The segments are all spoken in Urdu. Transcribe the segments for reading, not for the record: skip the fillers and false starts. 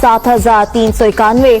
7,391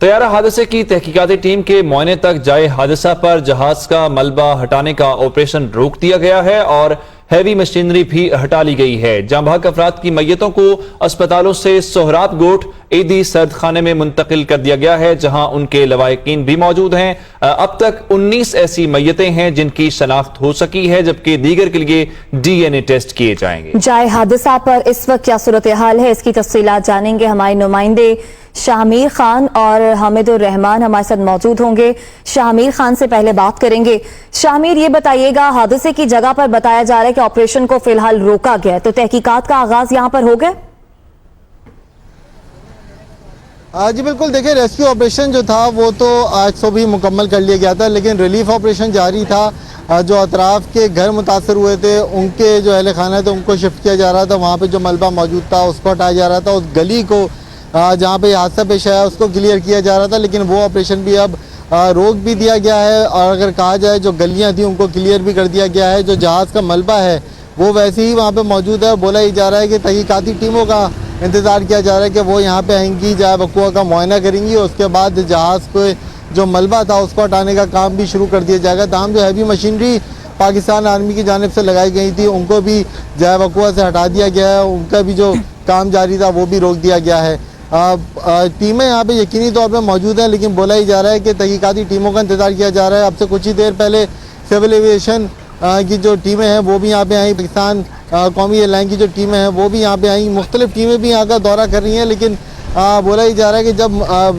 طیارہ حادثے کی تحقیقاتی ٹیم کے معائنے تک جائے حادثہ پر جہاز کا ملبہ ہٹانے کا آپریشن روک دیا گیا ہے اور ہیوی مشینری بھی ہٹا لی گئی ہے۔ جاں بحق افراد کی میتوں کو اسپتالوں سے سہراب گوٹ عیدی سرد خانے میں منتقل کر دیا گیا ہے، جہاں ان کے لواحقین بھی موجود ہیں۔ اب تک 19 ایسی میتیں ہیں جن کی شناخت ہو سکی ہے، جبکہ دیگر کے لیے DNA ٹیسٹ کیے جائیں گے۔ جائے حادثہ پر اس وقت کیا صورتحال ہے، اس کی تفصیلات جانیں گے ہمارے نمائندے شاہمیر خان اور حامد الرحمان ہمارے ساتھ موجود ہوں گے۔ شاہمیر خان سے پہلے بات کریں گے۔ شاہمیر، یہ بتائیے گا، حادثے کی جگہ پر بتایا جا رہا ہے کہ آپریشن کو فی الحال روکا گیا ہے، تو تحقیقات کا آغاز یہاں پر ہو گیا؟ جی بالکل، دیکھیں ریسکیو آپریشن جو تھا وہ تو آج صبح ہی مکمل کر لیا گیا تھا، لیکن ریلیف آپریشن جاری تھا۔ جو اطراف کے گھر متاثر ہوئے تھے ان کے جو اہل خانہ تھے ان کو شفٹ کیا جا رہا تھا، وہاں پہ جو ملبہ موجود تھا اس کو ہٹایا جا رہا تھا، اس گلی کو جہاں پہ حادثہ پیش آیا اس کو کلیئر کیا جا رہا تھا، لیکن وہ آپریشن بھی اب روک بھی دیا گیا ہے۔ اور اگر کہا جائے جو گلیاں تھیں ان کو کلیئر بھی کر دیا گیا ہے۔ جو جہاز کا ملبہ ہے وہ ویسے ہی وہاں پہ موجود ہے۔ بولا ہی جا رہا ہے کہ تحقیقاتی ٹیموں کا انتظار کیا جا رہا ہے کہ وہ یہاں پہ آئیں گی، جائے وقوع کا معائنہ کریں گی، اس کے بعد جہاز کو جو ملبہ تھا اس کو ہٹانے کا کام بھی شروع کر دیا جائے گا۔ تاہم جو ہیوی مشینری پاکستان آرمی کی جانب سے لگائی گئی تھی ان کو بھی جائے وقوع سے ہٹا دیا گیا ہے، ان کا بھی جو کام جاری تھا وہ بھی روک دیا گیا ہے۔ ٹیمیں یہاں پہ یقینی طور پہ موجود ہیں، لیکن بولا ہی جا رہا ہے کہ تحقیقاتی ٹیموں کا انتظار کیا جا رہا ہے۔ اب سے کچھ ہی دیر پہلے سول ایویشن کی جو ٹیمیں ہیں وہ بھی یہاں پہ آئیں، پاکستان قومی ایئر لائن کی جو ٹیمیں ہیں وہ بھی یہاں پہ آئیں، مختلف ٹیمیں بھی یہاں کا دورہ کر رہی ہیں، لیکن بولا ہی جا رہا ہے کہ جب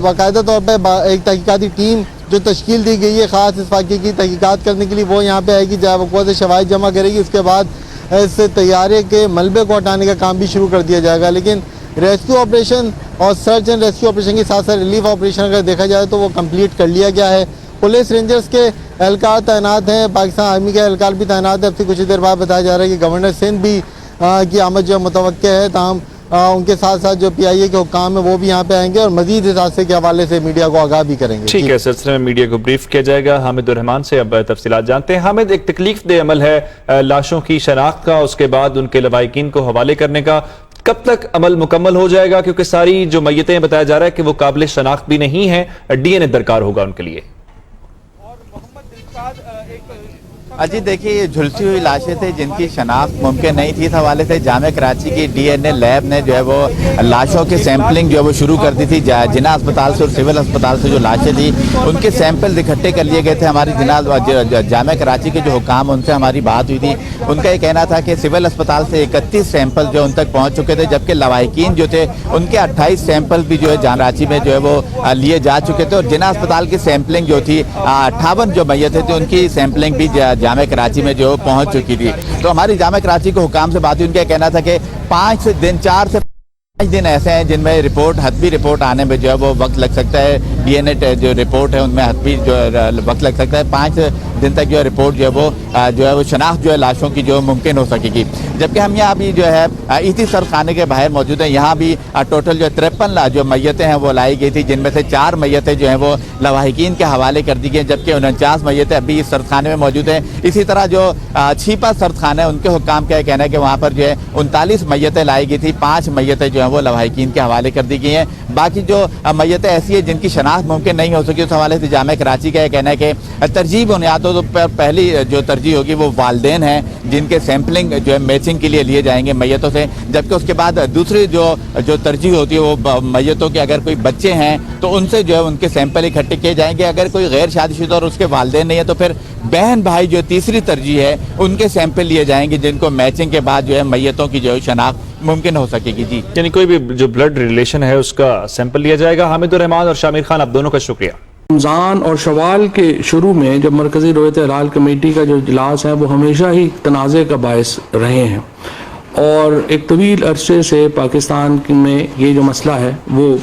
باقاعدہ طور پہ ایک تحقیقاتی ٹیم جو تشکیل دی گئی ہے خاص اس واقعے کی تحقیقات کرنے کے لیے وہ یہاں پہ آئے گی، جائے وقوع سے شواہد جمع کرے گی، اس کے بعد اس طیارے کے ملبے کو ہٹانے کا کام بھی شروع کر دیا جائے گا۔ لیکن ریسکیو آپریشن اور سرچ اینڈ ریسکیو آپریشن کے ساتھ ساتھ ریلیف آپریشن اگر دیکھا جائے تو وہ کمپلیٹ کر لیا گیا ہے۔ پولیس رینجرز کے اہلکار تعینات ہیں، پاکستان آرمی کے اہلکار بھی تعینات ہیں۔ اب سے کچھ دیر بعد بتایا جا رہا ہے کہ گورنر سندھ بھی کی آمد جو متوقع ہے، تاہم ان کے ساتھ ساتھ جو PIA کے حکام ہیں وہ بھی یہاں پہ آئیں گے اور مزید اس حادثے کے حوالے سے میڈیا کو آگاہ بھی کریں گے۔ ٹھیک ہے، سلسلے میں میڈیا کو بریف کیا جائے گا۔ حامد الرحمان سے اب تفصیلات جانتے ہیں۔ حامد، ایک تکلیف دہ عمل ہے لاشوں کی شناخت کا، اس کے بعد ان کے لواحقین کو حوالے کرنے کا، کب تک عمل مکمل ہو جائے گا؟ کیونکہ ساری جو میتیں بتایا جا رہا ہے کہ وہ قابل شناخت بھی نہیں ہیں، DNA درکار ہوگا ان کے لیے۔ جی دیکھیے، یہ جھلسی ہوئی لاشیں تھے جن کی شناخت ممکن نہیں تھی، اس حوالے سے جامعہ کراچی کی DNA لیب نے جو ہے وہ لاشوں کی سیمپلنگ جو ہے وہ شروع کر دی تھی۔ جناح اسپتال سے اور سول اسپتال سے جو لاشیں تھیں ان کے سیمپل اکٹھے کر لیے گئے تھے۔ ہماری جامعہ کراچی کے جو حکام ان سے ہماری بات ہوئی تھی، ان کا یہ کہنا تھا کہ سول اسپتال سے 31 سیمپل جو ان تک پہنچ چکے تھے، جبکہ لواحقین جو تھے ان کے 28 سیمپل بھی جو ہے جامعہ کراچی میں جو ہے وہ لیے جا چکے تھے، اور جناح اسپتال کی سیمپلنگ جو تھی 58 جو میتیں تھیں ان کی سیمپلنگ بھی جامعہ کراچی میں جو پہنچ چکی تھی۔ تو ہماری جامعہ کراچی کے حکام سے بات ہوئی، ان کا کہنا تھا کہ 4 سے 5 دن ایسے ہیں جن میں حتمی رپورٹ آنے میں جو ہے وہ وقت لگ سکتا ہے۔ DNA جو رپورٹ ہے ان میں حتمی جو وقت لگ سکتا ہے، 5 دن تک جو رپورٹ جو ہے وہ شناخت جو ہے لاشوں کی جو ممکن ہو سکے گی۔ جبکہ ہم یہاں بھی جو ہے ایتی سرد خانے کے باہر موجود ہیں، یہاں بھی ٹوٹل جو 53 جو میتیں ہیں وہ لائی گئی تھی، جن میں سے 4 میتیں جو ہیں وہ لواحقین کے حوالے کر دی گئی، جبکہ 49 میتیں ابھی اس سرد خانے میں موجود ہیں۔ اسی طرح جو چھیپا سرد خانہ ہے ان کے حکام کا کہنا ہے کہ وہاں پر جو ہے 39 میتیں لائی گئی تھی، 5 میتیں جو ہیں وہ لواحقین کے حوالے کر دی گئی ہیں۔ باقی جو میتیں ایسی ہیں جن کی شناخت ممکن نہیں ہو سکی، اس حوالے سے جامعہ کراچی کا یہ کہنا ہے کہ ترجیح بنیادوں پر پہلی جو ترجیح ہوگی وہ والدین ہیں جن کے سیمپلنگ جو ہے میچنگ کے لیے لیے جائیں گے میتوں سے، جبکہ اس کے بعد دوسری جو ترجیح ہوتی ہے وہ میتوں کے اگر کوئی بچے ہیں تو ان سے جو ہے ان کے سیمپل اکٹھے کیے جائیں گے۔ اگر کوئی غیر شادی شدہ اور اس کے والدین نہیں ہے تو پھر بہن بھائی جو تیسری ترجیح ہے ان کے سیمپل لیے جائیں گے، جن کو میچنگ کے بعد جو ہے میتوں کی جو ہے شناخت ممکن ہو سکے گی۔ جی یعنی کوئی بھی جو بلڈ ریلیشن ہے اس کا سیمپل لیا جائے گا۔ حامد الرحمان اور شامیر خان، آپ دونوں کا شکریہ۔ رمضان اور شوال کے شروع میں جب مرکزی رویت ہلال کمیٹی کا جو اجلاس ہے وہ ہمیشہ ہی تنازع کا باعث رہے ہیں، اور ایک طویل عرصے سے پاکستان میں یہ جو مسئلہ ہے وہ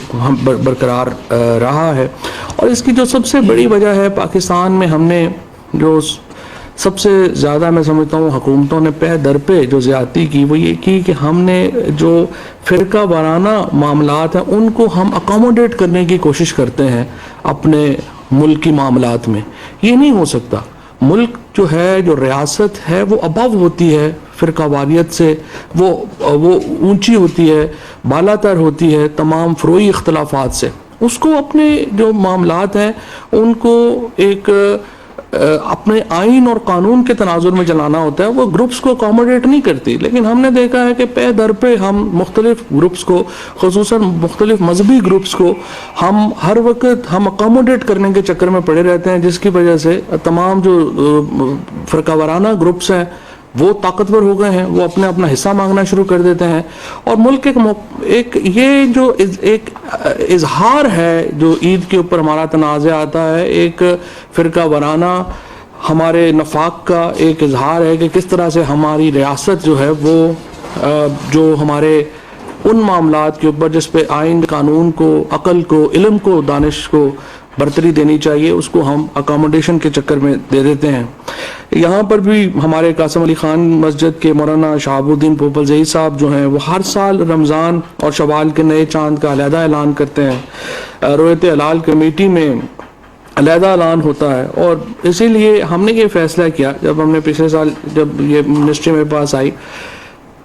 برقرار رہا ہے، اور اس کی جو سب سے بڑی وجہ ہے پاکستان میں ہم نے جو سب سے زیادہ میں سمجھتا ہوں حکومتوں نے پہ در پہ جو زیادتی کی وہ یہ کی کہ ہم نے جو فرقہ وارانہ معاملات ہیں ان کو ہم اکوموڈیٹ کرنے کی کوشش کرتے ہیں اپنے ملک کی معاملات میں۔ یہ نہیں ہو سکتا۔ ملک جو ہے، جو ریاست ہے وہ ابو ہوتی ہے فرقہ واریت سے، وہ اونچی ہوتی ہے، بالا تر ہوتی ہے تمام فروعی اختلافات سے۔ اس کو اپنے جو معاملات ہیں ان کو ایک اپنے آئین اور قانون کے تناظر میں چلانا ہوتا ہے. وہ گروپس کو اکوموڈیٹ نہیں کرتی, لیکن ہم نے دیکھا ہے کہ پے در پہ ہم مختلف گروپس کو, خصوصاً مختلف مذہبی گروپس کو ہم ہر وقت ہم اکوموڈیٹ کرنے کے چکر میں پڑے رہتے ہیں, جس کی وجہ سے تمام جو فرقہ وارانہ گروپس ہیں وہ طاقتور ہو گئے ہیں, وہ اپنا اپنا حصہ مانگنا شروع کر دیتے ہیں. اور ملک ایک یہ جو ایک اظہار ہے جو عید کے اوپر ہمارا تنازع آتا ہے, ایک فرقہ وارانہ ہمارے نفاق کا ایک اظہار ہے کہ کس طرح سے ہماری ریاست جو ہے وہ جو ہمارے ان معاملات کے اوپر جس پہ آئین قانون کو, عقل کو, علم کو, دانش کو برتری دینی چاہیے, اس کو ہم اکاموڈیشن کے چکر میں دے دیتے ہیں. یہاں پر بھی ہمارے قاسم علی خان مسجد کے مولانا شہاب الدین پوپلزئی صاحب جو ہیں وہ ہر سال رمضان اور شوال کے نئے چاند کا علیحدہ اعلان کرتے ہیں. رویت ہلال کمیٹی میں علیحدہ اعلان ہوتا ہے, اور اسی لیے ہم نے یہ فیصلہ کیا جب ہم نے پچھلے سال جب یہ منسٹری میرے پاس آئی,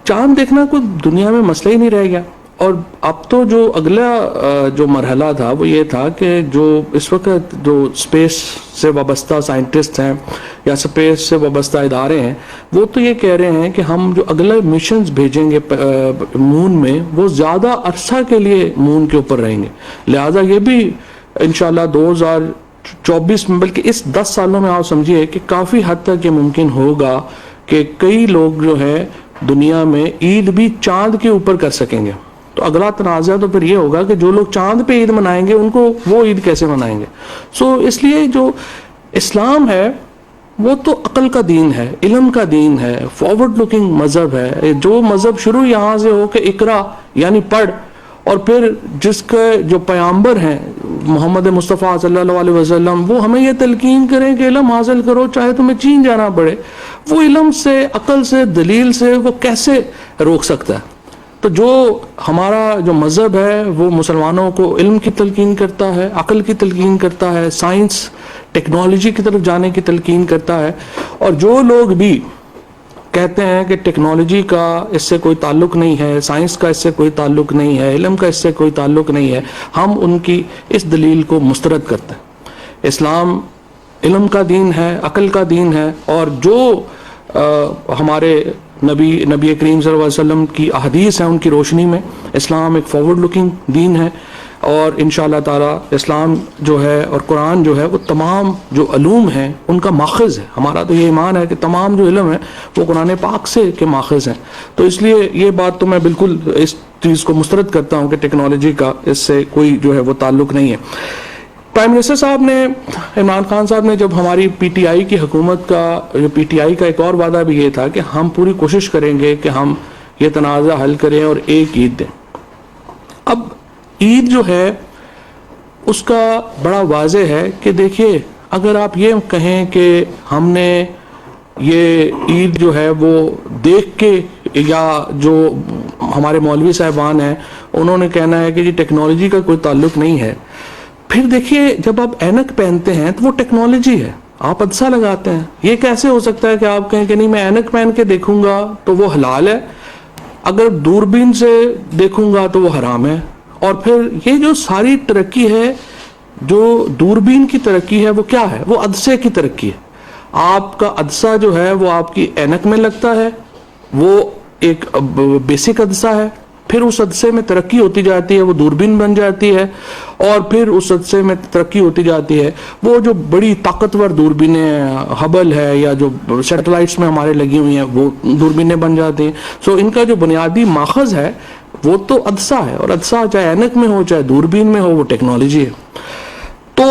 چاند دیکھنا کوئی دنیا میں مسئلہ ہی نہیں رہ گیا. اور اب تو جو اگلا جو مرحلہ تھا وہ یہ تھا کہ جو اس وقت جو اسپیس سے وابستہ سائنٹسٹ ہیں یا اسپیس سے وابستہ ادارے ہیں وہ تو یہ کہہ رہے ہیں کہ ہم جو اگلے مشنز بھیجیں گے مون میں وہ زیادہ عرصہ کے لیے مون کے اوپر رہیں گے. لہٰذا یہ بھی انشاءاللہ 2024 میں, بلکہ اس 10 سالوں میں آپ سمجھیے کہ کافی حد تک یہ ممکن ہوگا کہ کئی لوگ جو ہے دنیا میں عید بھی چاند کے اوپر کر سکیں گے. تو اگلا تنازع تو پھر یہ ہوگا کہ جو لوگ چاند پہ عید منائیں گے ان کو وہ عید کیسے منائیں گے. اس لیے جو اسلام ہے وہ تو عقل کا دین ہے, علم کا دین ہے, فارورڈ لکنگ مذہب ہے. جو مذہب شروع یہاں سے ہو کہ اقرا یعنی پڑھ, اور پھر جس کے جو پیامبر ہیں محمد مصطفیٰ صلی اللہ علیہ وسلم وہ ہمیں یہ تلقین کریں کہ علم حاصل کرو چاہے تمہیں چین جانا پڑے, وہ علم سے, عقل سے, دلیل سے وہ کیسے روک سکتا ہے. تو جو ہمارا جو مذہب ہے وہ مسلمانوں کو علم کی تلقین کرتا ہے, عقل کی تلقین کرتا ہے, سائنس ٹیکنالوجی کی طرف جانے کی تلقین کرتا ہے. اور جو لوگ بھی کہتے ہیں کہ ٹیکنالوجی کا اس سے کوئی تعلق نہیں ہے, سائنس کا اس سے کوئی تعلق نہیں ہے, علم کا اس سے کوئی تعلق نہیں ہے, ہم ان کی اس دلیل کو مسترد کرتے ہیں. اسلام علم کا دین ہے, عقل کا دین ہے, اور جو ہمارے نبی کریم صلی اللہ علیہ وسلم کی احادیث ہیں ان کی روشنی میں اسلام ایک فارورڈ لکنگ دین ہے. اور انشاءاللہ تعالی اسلام جو ہے اور قرآن جو ہے وہ تمام جو علوم ہیں ان کا ماخذ ہے. ہمارا تو یہ ایمان ہے کہ تمام جو علم ہے وہ قرآن پاک سے کے ماخذ ہیں. تو اس لیے یہ بات تو میں بالکل اس چیز کو مسترد کرتا ہوں کہ ٹیکنالوجی کا اس سے کوئی جو ہے وہ تعلق نہیں ہے. پرائم منسٹر صاحب نے, عمران خان صاحب نے جب ہماری پی ٹی آئی کی حکومت کا, پی ٹی آئی کا ایک اور وعدہ بھی یہ تھا کہ ہم پوری کوشش کریں گے کہ ہم یہ تنازع حل کریں اور ایک عید دیں. اب عید جو ہے اس کا بڑا واضح ہے کہ دیکھیے اگر آپ یہ کہیں کہ ہم نے یہ عید جو ہے وہ دیکھ کے, یا جو ہمارے مولوی صاحبان ہیں انہوں نے کہنا ہے کہ یہ ٹیکنالوجی کا کوئی تعلق نہیں ہے, پھر دیکھیے جب آپ اینک پہنتے ہیں تو وہ ٹیکنالوجی ہے, آپ عدسہ لگاتے ہیں. یہ کیسے ہو سکتا ہے کہ آپ کہیں کہ نہیں میں اینک پہن کے دیکھوں گا تو وہ حلال ہے, اگر دوربین سے دیکھوں گا تو وہ حرام ہے. اور پھر یہ جو ساری ترقی ہے, جو دوربین کی ترقی ہے وہ کیا ہے, وہ عدسے کی ترقی ہے. آپ کا عدسہ جو ہے وہ آپ کی اینک میں لگتا ہے, وہ ایک بیسک عدسہ ہے, پھر اس عدسے میں ترقی ہوتی جاتی ہے, وہ دوربین بن جاتی ہے, اور پھر اس عدسے میں ترقی ہوتی جاتی ہے وہ جو بڑی طاقتور دوربینیں ہبل ہے یا جو سیٹلائٹس میں ہمارے لگی ہوئی ہیں وہ دوربینیں بن جاتی ہیں. سو ان کا جو بنیادی ماخذ ہے وہ تو عدسہ ہے, اور عدسہ چاہے اینک میں ہو چاہے دوربین میں ہو وہ ٹیکنالوجی ہے. تو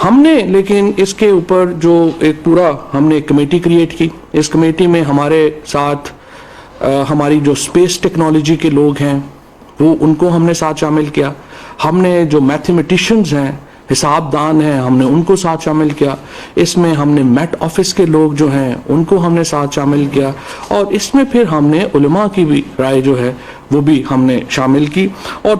ہم نے لیکن اس کے اوپر جو ایک پورا ہم نے ایک کمیٹی کریٹ کی. اس کمیٹی میں ہمارے ساتھ ہماری جو اسپیس ٹیکنالوجی کے لوگ ہیں وہ ان کو ہم نے ساتھ شامل کیا. ہم نے جو میتھمیٹیشنز ہیں, حساب دان ہیں, ہم نے ان کو ساتھ شامل کیا. اس میں ہم نے میٹ آفس کے لوگ جو ہیں ان کو ہم نے ساتھ شامل کیا, اور اس میں پھر ہم نے علماء کی بھی رائے جو ہے وہ بھی ہم نے شامل کی. اور